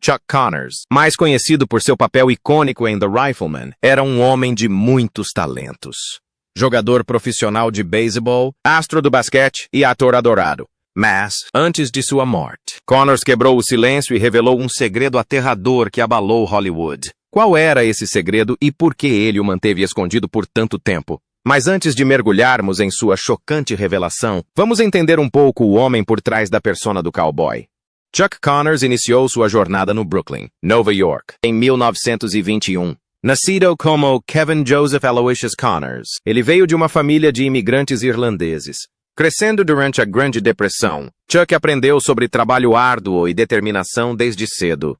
Chuck Connors, mais conhecido por seu papel icônico em The Rifleman, era um homem de muitos talentos. Jogador profissional de beisebol, astro do basquete e ator adorado. Mas, antes de sua morte, Connors quebrou o silêncio e revelou um segredo aterrador que abalou Hollywood. Qual era esse segredo e por que ele o manteve escondido por tanto tempo? Mas antes de mergulharmos em sua chocante revelação, vamos entender um pouco o homem por trás da persona do cowboy. Chuck Connors iniciou sua jornada no Brooklyn, Nova York, em 1921. Nascido como Kevin Joseph Aloysius Connors, ele veio de uma família de imigrantes irlandeses. Crescendo durante a Grande Depressão, Chuck aprendeu sobre trabalho árduo e determinação desde cedo.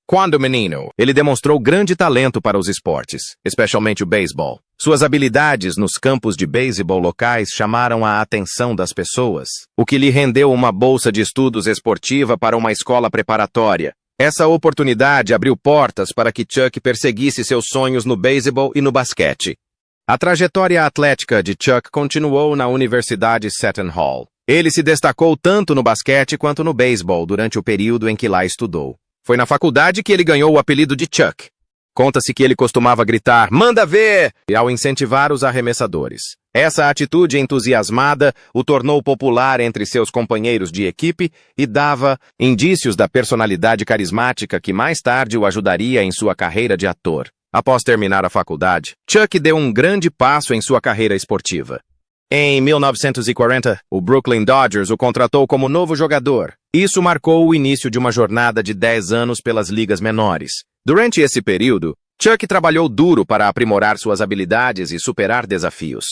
Quando menino, ele demonstrou grande talento para os esportes, especialmente o beisebol. Suas habilidades nos campos de beisebol locais chamaram a atenção das pessoas, o que lhe rendeu uma bolsa de estudos esportiva para uma escola preparatória. Essa oportunidade abriu portas para que Chuck perseguisse seus sonhos no beisebol e no basquete. A trajetória atlética de Chuck continuou na Universidade Seton Hall. Ele se destacou tanto no basquete quanto no beisebol durante o período em que lá estudou. Foi na faculdade que ele ganhou o apelido de Chuck. Conta-se que ele costumava gritar, "Manda ver!" ao incentivar os arremessadores. Essa atitude entusiasmada o tornou popular entre seus companheiros de equipe e dava indícios da personalidade carismática que mais tarde o ajudaria em sua carreira de ator. Após terminar a faculdade, Chuck deu um grande passo em sua carreira esportiva. Em 1940, o Brooklyn Dodgers o contratou como novo jogador. Isso marcou o início de uma jornada de 10 anos pelas ligas menores. Durante esse período, Chuck trabalhou duro para aprimorar suas habilidades e superar desafios.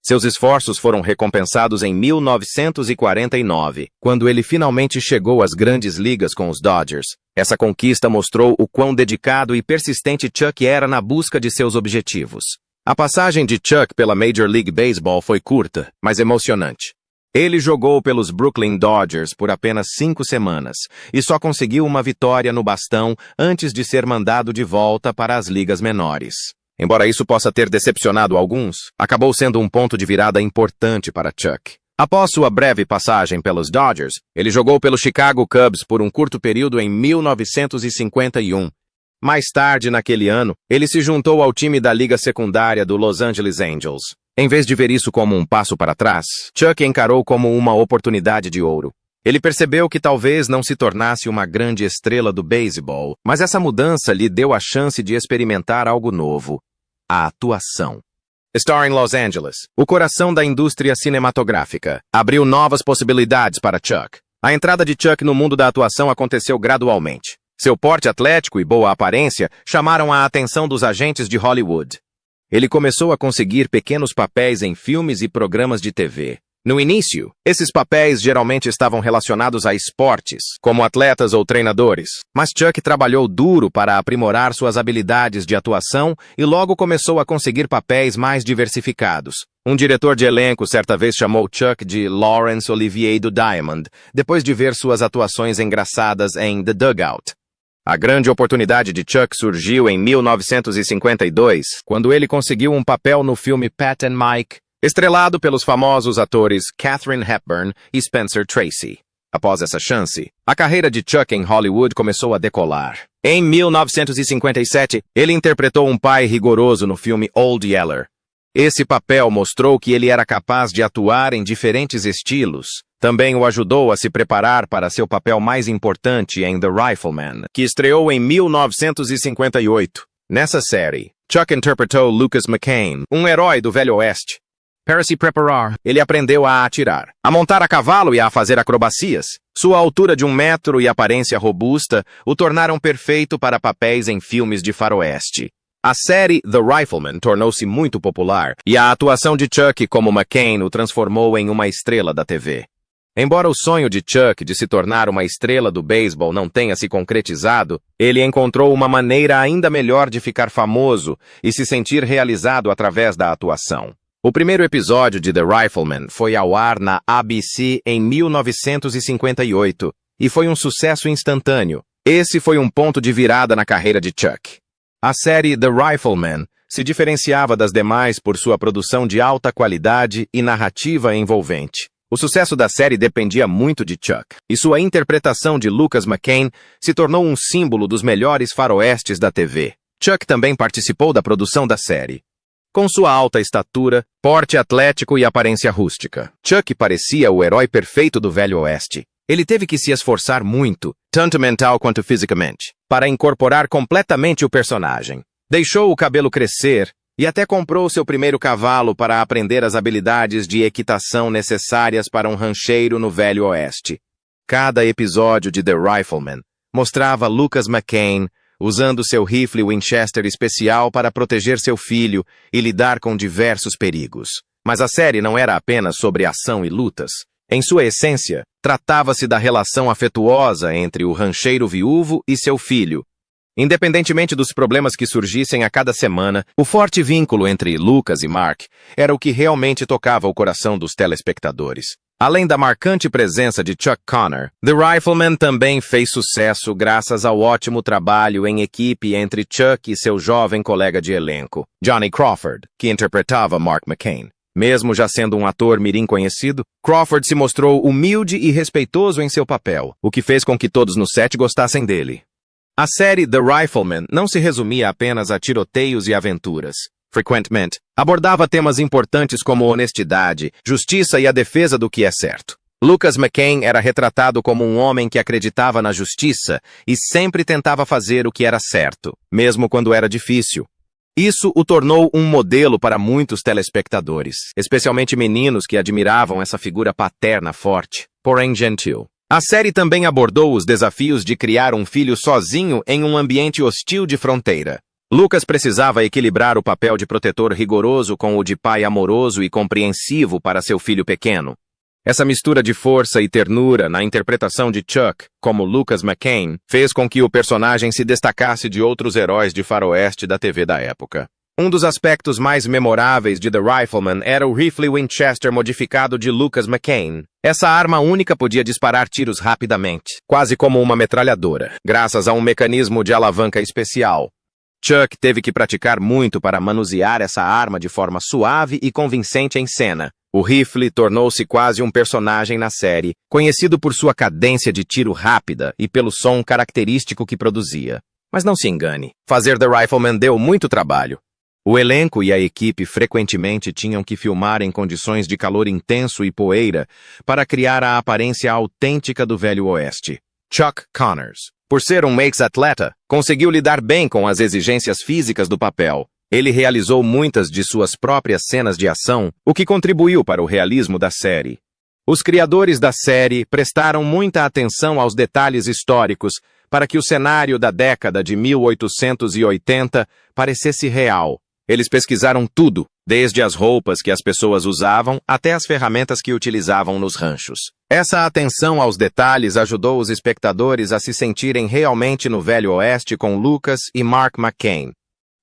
Seus esforços foram recompensados em 1949, quando ele finalmente chegou às grandes ligas com os Dodgers. Essa conquista mostrou o quão dedicado e persistente Chuck era na busca de seus objetivos. A passagem de Chuck pela Major League Baseball foi curta, mas emocionante. Ele jogou pelos Brooklyn Dodgers por apenas 5 semanas e só conseguiu uma vitória no bastão antes de ser mandado de volta para as ligas menores. Embora isso possa ter decepcionado alguns, acabou sendo um ponto de virada importante para Chuck. Após sua breve passagem pelos Dodgers, ele jogou pelo Chicago Cubs por um curto período em 1951. Mais tarde naquele ano, ele se juntou ao time da liga secundária do Los Angeles Angels. Em vez de ver isso como um passo para trás, Chuck encarou como uma oportunidade de ouro. Ele percebeu que talvez não se tornasse uma grande estrela do beisebol, mas essa mudança lhe deu a chance de experimentar algo novo: a atuação. Starring Los Angeles, o coração da indústria cinematográfica, abriu novas possibilidades para Chuck. A entrada de Chuck no mundo da atuação aconteceu gradualmente. Seu porte atlético e boa aparência chamaram a atenção dos agentes de Hollywood. Ele começou a conseguir pequenos papéis em filmes e programas de TV. No início, esses papéis geralmente estavam relacionados a esportes, como atletas ou treinadores, mas Chuck trabalhou duro para aprimorar suas habilidades de atuação e logo começou a conseguir papéis mais diversificados. Um diretor de elenco certa vez chamou Chuck de Laurence Olivier do Diamond, depois de ver suas atuações engraçadas em The Dugout. A grande oportunidade de Chuck surgiu em 1952, quando ele conseguiu um papel no filme Pat and Mike, estrelado pelos famosos atores Katharine Hepburn e Spencer Tracy. Após essa chance, a carreira de Chuck em Hollywood começou a decolar. Em 1957, ele interpretou um pai rigoroso no filme Old Yeller. Esse papel mostrou que ele era capaz de atuar em diferentes estilos. Também o ajudou a se preparar para seu papel mais importante em The Rifleman, que estreou em 1958. Nessa série, Chuck interpretou Lucas McCain, um herói do Velho Oeste. Para se preparar, ele aprendeu a atirar, a montar a cavalo e a fazer acrobacias. Sua altura de 1 metro e aparência robusta o tornaram perfeito para papéis em filmes de faroeste. A série The Rifleman tornou-se muito popular e a atuação de Chuck como McCain o transformou em uma estrela da TV. Embora o sonho de Chuck de se tornar uma estrela do beisebol não tenha se concretizado, ele encontrou uma maneira ainda melhor de ficar famoso e se sentir realizado através da atuação. O primeiro episódio de The Rifleman foi ao ar na ABC em 1958 e foi um sucesso instantâneo. Esse foi um ponto de virada na carreira de Chuck. A série The Rifleman se diferenciava das demais por sua produção de alta qualidade e narrativa envolvente. O sucesso da série dependia muito de Chuck, e sua interpretação de Lucas McCain se tornou um símbolo dos melhores faroestes da TV. Chuck também participou da produção da série. Com sua alta estatura, porte atlético e aparência rústica, Chuck parecia o herói perfeito do Velho Oeste. Ele teve que se esforçar muito, tanto mental quanto fisicamente, para incorporar completamente o personagem. Deixou o cabelo crescer e até comprou seu primeiro cavalo para aprender as habilidades de equitação necessárias para um rancheiro no Velho Oeste. Cada episódio de The Rifleman mostrava Lucas McCain usando seu rifle Winchester especial para proteger seu filho e lidar com diversos perigos. Mas a série não era apenas sobre ação e lutas. Em sua essência, tratava-se da relação afetuosa entre o rancheiro viúvo e seu filho. Independentemente dos problemas que surgissem a cada semana, o forte vínculo entre Lucas e Mark era o que realmente tocava o coração dos telespectadores. Além da marcante presença de Chuck Connor, The Rifleman também fez sucesso graças ao ótimo trabalho em equipe entre Chuck e seu jovem colega de elenco, Johnny Crawford, que interpretava Mark McCain. Mesmo já sendo um ator mirim conhecido, Crawford se mostrou humilde e respeitoso em seu papel, o que fez com que todos no set gostassem dele. A série The Rifleman não se resumia apenas a tiroteios e aventuras. Frequentemente, abordava temas importantes como honestidade, justiça e a defesa do que é certo. Lucas McCain era retratado como um homem que acreditava na justiça e sempre tentava fazer o que era certo, mesmo quando era difícil. Isso o tornou um modelo para muitos telespectadores, especialmente meninos que admiravam essa figura paterna forte, porém gentil. A série também abordou os desafios de criar um filho sozinho em um ambiente hostil de fronteira. Lucas precisava equilibrar o papel de protetor rigoroso com o de pai amoroso e compreensivo para seu filho pequeno. Essa mistura de força e ternura na interpretação de Chuck, como Lucas McCain, fez com que o personagem se destacasse de outros heróis de faroeste da TV da época. Um dos aspectos mais memoráveis de The Rifleman era o rifle Winchester modificado de Lucas McCain. Essa arma única podia disparar tiros rapidamente, quase como uma metralhadora, graças a um mecanismo de alavanca especial. Chuck teve que praticar muito para manusear essa arma de forma suave e convincente em cena. O rifle tornou-se quase um personagem na série, conhecido por sua cadência de tiro rápida e pelo som característico que produzia. Mas não se engane, fazer The Rifleman deu muito trabalho. O elenco e a equipe frequentemente tinham que filmar em condições de calor intenso e poeira para criar a aparência autêntica do Velho Oeste. Chuck Connors, por ser um ex-atleta, conseguiu lidar bem com as exigências físicas do papel. Ele realizou muitas de suas próprias cenas de ação, o que contribuiu para o realismo da série. Os criadores da série prestaram muita atenção aos detalhes históricos para que o cenário da década de 1880 parecesse real. Eles pesquisaram tudo, desde as roupas que as pessoas usavam até as ferramentas que utilizavam nos ranchos. Essa atenção aos detalhes ajudou os espectadores a se sentirem realmente no Velho Oeste com Lucas e Mark McCain.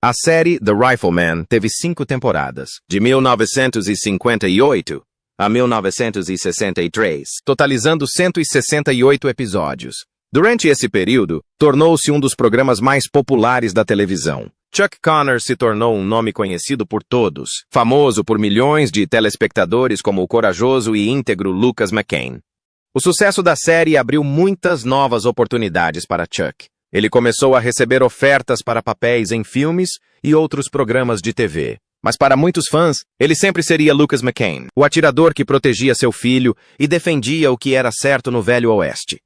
A série The Rifleman teve 5 temporadas, de 1958 a 1963, totalizando 168 episódios. Durante esse período, tornou-se um dos programas mais populares da televisão. Chuck Connor se tornou um nome conhecido por todos, famoso por milhões de telespectadores como o corajoso e íntegro Lucas McCain. O sucesso da série abriu muitas novas oportunidades para Chuck. Ele começou a receber ofertas para papéis em filmes e outros programas de TV. Mas para muitos fãs, ele sempre seria Lucas McCain, o atirador que protegia seu filho e defendia o que era certo no Velho Oeste.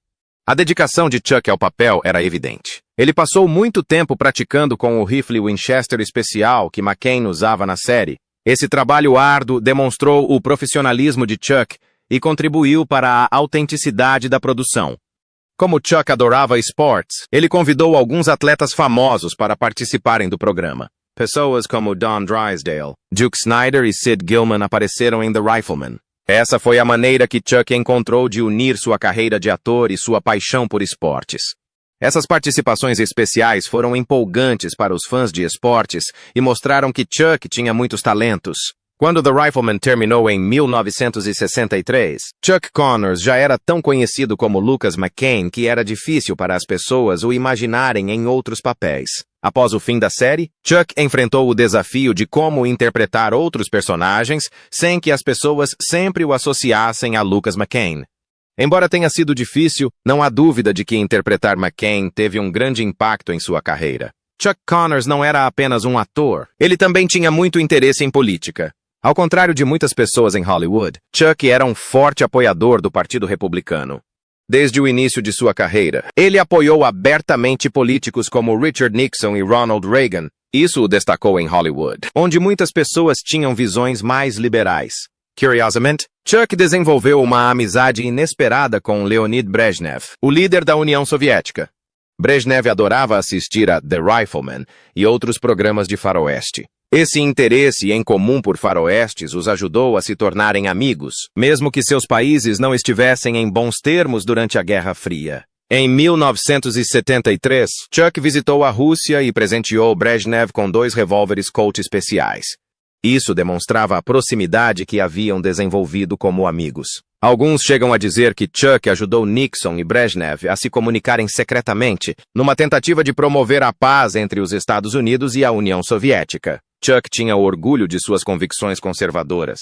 A dedicação de Chuck ao papel era evidente. Ele passou muito tempo praticando com o rifle Winchester especial que McCain usava na série. Esse trabalho árduo demonstrou o profissionalismo de Chuck e contribuiu para a autenticidade da produção. Como Chuck adorava esportes, ele convidou alguns atletas famosos para participarem do programa. Pessoas como Don Drysdale, Duke Snider e Sid Gillman apareceram em The Rifleman. Essa foi a maneira que Chuck encontrou de unir sua carreira de ator e sua paixão por esportes. Essas participações especiais foram empolgantes para os fãs de esportes e mostraram que Chuck tinha muitos talentos. Quando The Rifleman terminou em 1963, Chuck Connors já era tão conhecido como Lucas McCain que era difícil para as pessoas o imaginarem em outros papéis. Após o fim da série, Chuck enfrentou o desafio de como interpretar outros personagens sem que as pessoas sempre o associassem a Lucas McCain. Embora tenha sido difícil, não há dúvida de que interpretar McCain teve um grande impacto em sua carreira. Chuck Connors não era apenas um ator, ele também tinha muito interesse em política. Ao contrário de muitas pessoas em Hollywood, Chuck era um forte apoiador do Partido Republicano. Desde o início de sua carreira, ele apoiou abertamente políticos como Richard Nixon e Ronald Reagan. Isso o destacou em Hollywood, onde muitas pessoas tinham visões mais liberais. Curiosamente, Chuck desenvolveu uma amizade inesperada com Leonid Brezhnev, o líder da União Soviética. Brezhnev adorava assistir a The Rifleman e outros programas de faroeste. Esse interesse em comum por faroestes os ajudou a se tornarem amigos, mesmo que seus países não estivessem em bons termos durante a Guerra Fria. Em 1973, Chuck visitou a Rússia e presenteou Brezhnev com 2 revólveres Colt especiais. Isso demonstrava a proximidade que haviam desenvolvido como amigos. Alguns chegam a dizer que Chuck ajudou Nixon e Brezhnev a se comunicarem secretamente, numa tentativa de promover a paz entre os Estados Unidos e a União Soviética. Chuck tinha orgulho de suas convicções conservadoras.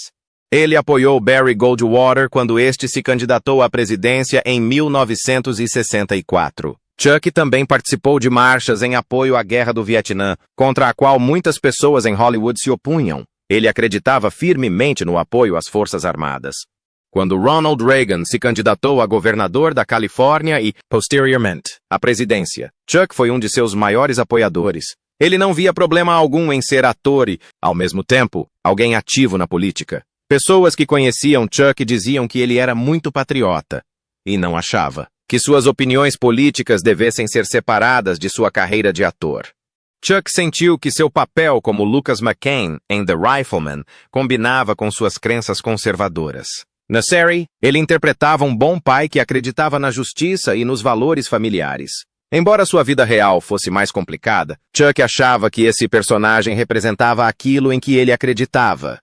Ele apoiou Barry Goldwater quando este se candidatou à presidência em 1964. Chuck também participou de marchas em apoio à Guerra do Vietnã, contra a qual muitas pessoas em Hollywood se opunham. Ele acreditava firmemente no apoio às Forças Armadas. Quando Ronald Reagan se candidatou a governador da Califórnia e, posteriormente, à presidência, Chuck foi um de seus maiores apoiadores. Ele não via problema algum em ser ator e, ao mesmo tempo, alguém ativo na política. Pessoas que conheciam Chuck diziam que ele era muito patriota, e não achava que suas opiniões políticas devessem ser separadas de sua carreira de ator. Chuck sentiu que seu papel como Lucas McCain em The Rifleman combinava com suas crenças conservadoras. Na série, ele interpretava um bom pai que acreditava na justiça e nos valores familiares. Embora sua vida real fosse mais complicada, Chuck achava que esse personagem representava aquilo em que ele acreditava.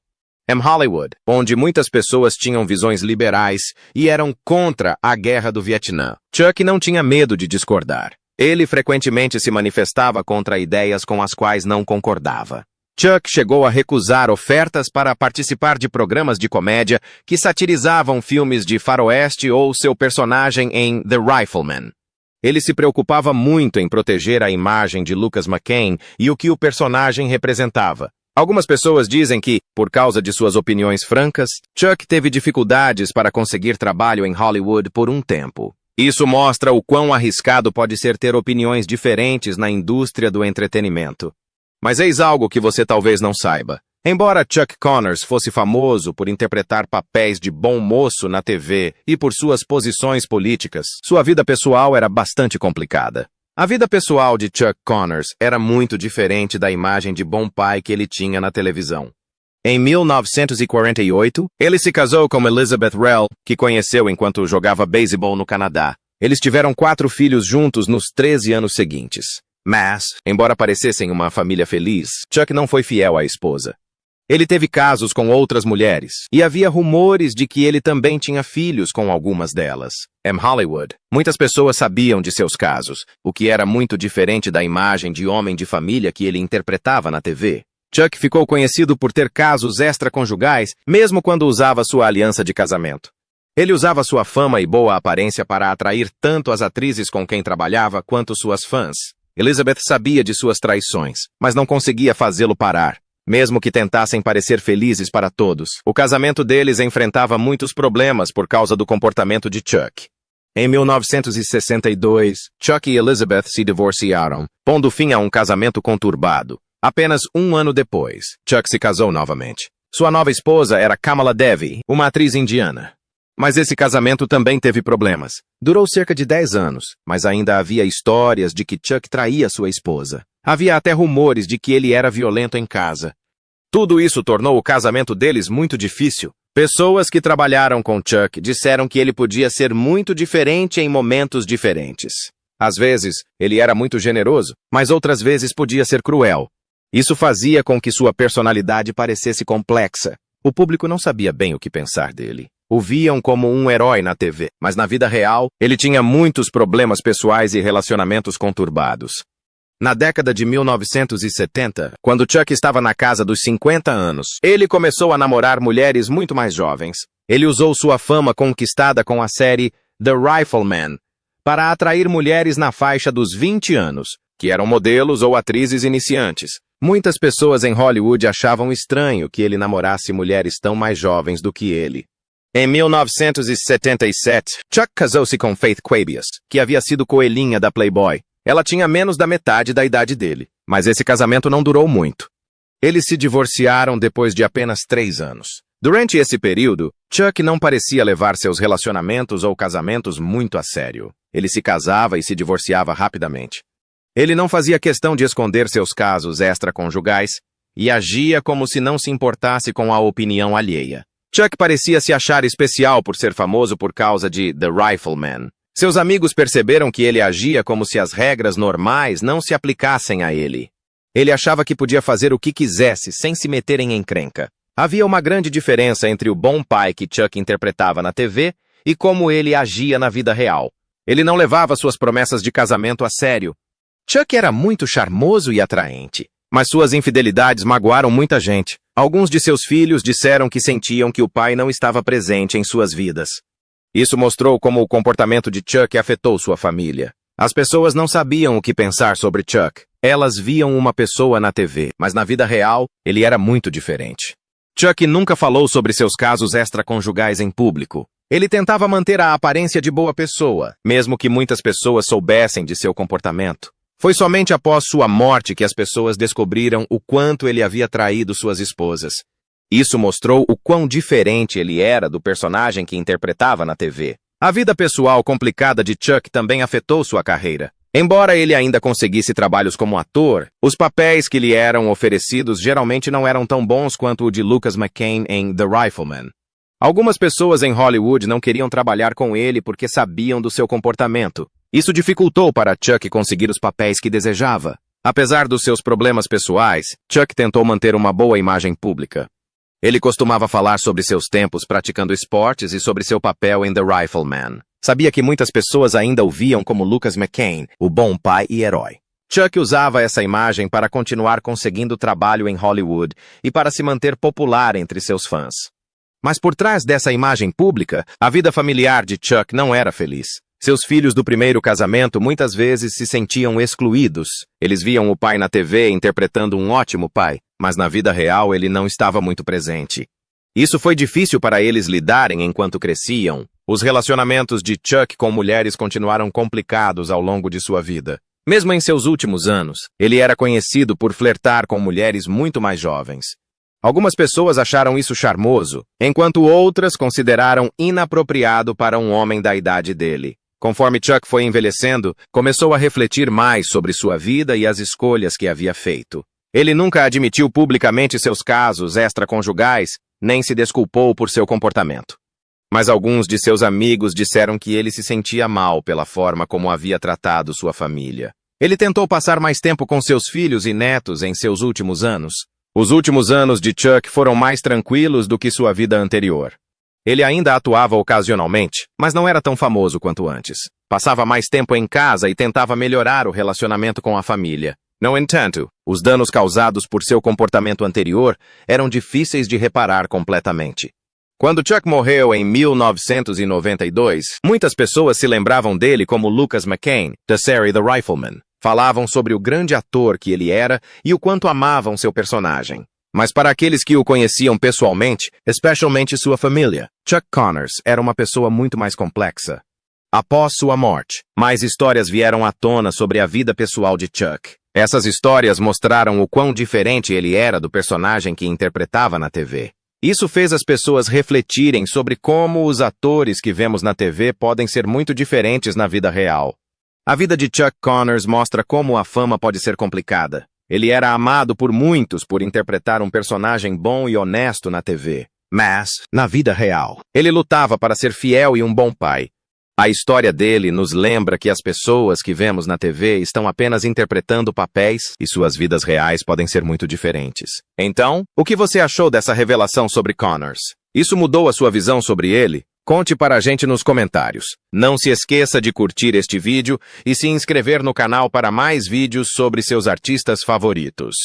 Em Hollywood, onde muitas pessoas tinham visões liberais e eram contra a Guerra do Vietnã, Chuck não tinha medo de discordar. Ele frequentemente se manifestava contra ideias com as quais não concordava. Chuck chegou a recusar ofertas para participar de programas de comédia que satirizavam filmes de faroeste ou seu personagem em The Rifleman. Ele se preocupava muito em proteger a imagem de Lucas McCain e o que o personagem representava. Algumas pessoas dizem que, por causa de suas opiniões francas, Chuck teve dificuldades para conseguir trabalho em Hollywood por um tempo. Isso mostra o quão arriscado pode ser ter opiniões diferentes na indústria do entretenimento. Mas eis algo que você talvez não saiba. Embora Chuck Connors fosse famoso por interpretar papéis de bom moço na TV e por suas posições políticas, sua vida pessoal era bastante complicada. A vida pessoal de Chuck Connors era muito diferente da imagem de bom pai que ele tinha na televisão. Em 1948, ele se casou com Elizabeth Rell, que conheceu enquanto jogava beisebol no Canadá. Eles tiveram 4 filhos juntos nos 13 anos seguintes. Mas, embora parecessem uma família feliz, Chuck não foi fiel à esposa. Ele teve casos com outras mulheres, e havia rumores de que ele também tinha filhos com algumas delas. Em Hollywood, muitas pessoas sabiam de seus casos, o que era muito diferente da imagem de homem de família que ele interpretava na TV. Chuck ficou conhecido por ter casos extraconjugais, mesmo quando usava sua aliança de casamento. Ele usava sua fama e boa aparência para atrair tanto as atrizes com quem trabalhava quanto suas fãs. Elizabeth sabia de suas traições, mas não conseguia fazê-lo parar. Mesmo que tentassem parecer felizes para todos, o casamento deles enfrentava muitos problemas por causa do comportamento de Chuck. Em 1962, Chuck e Elizabeth se divorciaram, pondo fim a um casamento conturbado. Apenas um ano depois, Chuck se casou novamente. Sua nova esposa era Kamala Devi, uma atriz indiana. Mas esse casamento também teve problemas. Durou cerca de 10 anos, mas ainda havia histórias de que Chuck traía sua esposa. Havia até rumores de que ele era violento em casa. Tudo isso tornou o casamento deles muito difícil. Pessoas que trabalharam com Chuck disseram que ele podia ser muito diferente em momentos diferentes. Às vezes, ele era muito generoso, mas outras vezes podia ser cruel. Isso fazia com que sua personalidade parecesse complexa. O público não sabia bem o que pensar dele. O viam como um herói na TV, mas na vida real, ele tinha muitos problemas pessoais e relacionamentos conturbados. Na década de 1970, quando Chuck estava na casa dos 50 anos, ele começou a namorar mulheres muito mais jovens. Ele usou sua fama conquistada com a série The Rifleman para atrair mulheres na faixa dos 20 anos, que eram modelos ou atrizes iniciantes. Muitas pessoas em Hollywood achavam estranho que ele namorasse mulheres tão mais jovens do que ele. Em 1977, Chuck casou-se com Faith Quabias, que havia sido coelhinha da Playboy. Ela tinha menos da metade da idade dele, mas esse casamento não durou muito. Eles se divorciaram depois de apenas 3 anos. Durante esse período, Chuck não parecia levar seus relacionamentos ou casamentos muito a sério. Ele se casava e se divorciava rapidamente. Ele não fazia questão de esconder seus casos extraconjugais e agia como se não se importasse com a opinião alheia. Chuck parecia se achar especial por ser famoso por causa de The Rifleman. Seus amigos perceberam que ele agia como se as regras normais não se aplicassem a ele. Ele achava que podia fazer o que quisesse sem se meter em encrenca. Havia uma grande diferença entre o bom pai que Chuck interpretava na TV e como ele agia na vida real. Ele não levava suas promessas de casamento a sério. Chuck era muito charmoso e atraente, mas suas infidelidades magoaram muita gente. Alguns de seus filhos disseram que sentiam que o pai não estava presente em suas vidas. Isso mostrou como o comportamento de Chuck afetou sua família. As pessoas não sabiam o que pensar sobre Chuck. Elas viam uma pessoa na TV, mas na vida real, ele era muito diferente. Chuck nunca falou sobre seus casos extraconjugais em público. Ele tentava manter a aparência de boa pessoa, mesmo que muitas pessoas soubessem de seu comportamento. Foi somente após sua morte que as pessoas descobriram o quanto ele havia traído suas esposas. Isso mostrou o quão diferente ele era do personagem que interpretava na TV. A vida pessoal complicada de Chuck também afetou sua carreira. Embora ele ainda conseguisse trabalhos como ator, os papéis que lhe eram oferecidos geralmente não eram tão bons quanto o de Lucas McCain em The Rifleman. Algumas pessoas em Hollywood não queriam trabalhar com ele porque sabiam do seu comportamento. Isso dificultou para Chuck conseguir os papéis que desejava. Apesar dos seus problemas pessoais, Chuck tentou manter uma boa imagem pública. Ele costumava falar sobre seus tempos praticando esportes e sobre seu papel em The Rifleman. Sabia que muitas pessoas ainda o viam como Lucas McCain, o bom pai e herói. Chuck usava essa imagem para continuar conseguindo trabalho em Hollywood e para se manter popular entre seus fãs. Mas por trás dessa imagem pública, a vida familiar de Chuck não era feliz. Seus filhos do primeiro casamento muitas vezes se sentiam excluídos. Eles viam o pai na TV interpretando um ótimo pai, mas na vida real ele não estava muito presente. Isso foi difícil para eles lidarem enquanto cresciam. Os relacionamentos de Chuck com mulheres continuaram complicados ao longo de sua vida. Mesmo em seus últimos anos, ele era conhecido por flertar com mulheres muito mais jovens. Algumas pessoas acharam isso charmoso, enquanto outras consideraram inapropriado para um homem da idade dele. Conforme Chuck foi envelhecendo, começou a refletir mais sobre sua vida e as escolhas que havia feito. Ele nunca admitiu publicamente seus casos extraconjugais, nem se desculpou por seu comportamento. Mas alguns de seus amigos disseram que ele se sentia mal pela forma como havia tratado sua família. Ele tentou passar mais tempo com seus filhos e netos em seus últimos anos. Os últimos anos de Chuck foram mais tranquilos do que sua vida anterior. Ele ainda atuava ocasionalmente, mas não era tão famoso quanto antes. Passava mais tempo em casa e tentava melhorar o relacionamento com a família. No entanto, os danos causados por seu comportamento anterior eram difíceis de reparar completamente. Quando Chuck morreu em 1992, muitas pessoas se lembravam dele como Lucas McCain, da série The Rifleman. Falavam sobre o grande ator que ele era e o quanto amavam seu personagem. Mas para aqueles que o conheciam pessoalmente, especialmente sua família, Chuck Connors era uma pessoa muito mais complexa. Após sua morte, mais histórias vieram à tona sobre a vida pessoal de Chuck. Essas histórias mostraram o quão diferente ele era do personagem que interpretava na TV. Isso fez as pessoas refletirem sobre como os atores que vemos na TV podem ser muito diferentes na vida real. A vida de Chuck Connors mostra como a fama pode ser complicada. Ele era amado por muitos por interpretar um personagem bom e honesto na TV. Mas, na vida real, ele lutava para ser fiel e um bom pai. A história dele nos lembra que as pessoas que vemos na TV estão apenas interpretando papéis e suas vidas reais podem ser muito diferentes. Então, o que você achou dessa revelação sobre Connors? Isso mudou a sua visão sobre ele? Conte para a gente nos comentários. Não se esqueça de curtir este vídeo e se inscrever no canal para mais vídeos sobre seus artistas favoritos.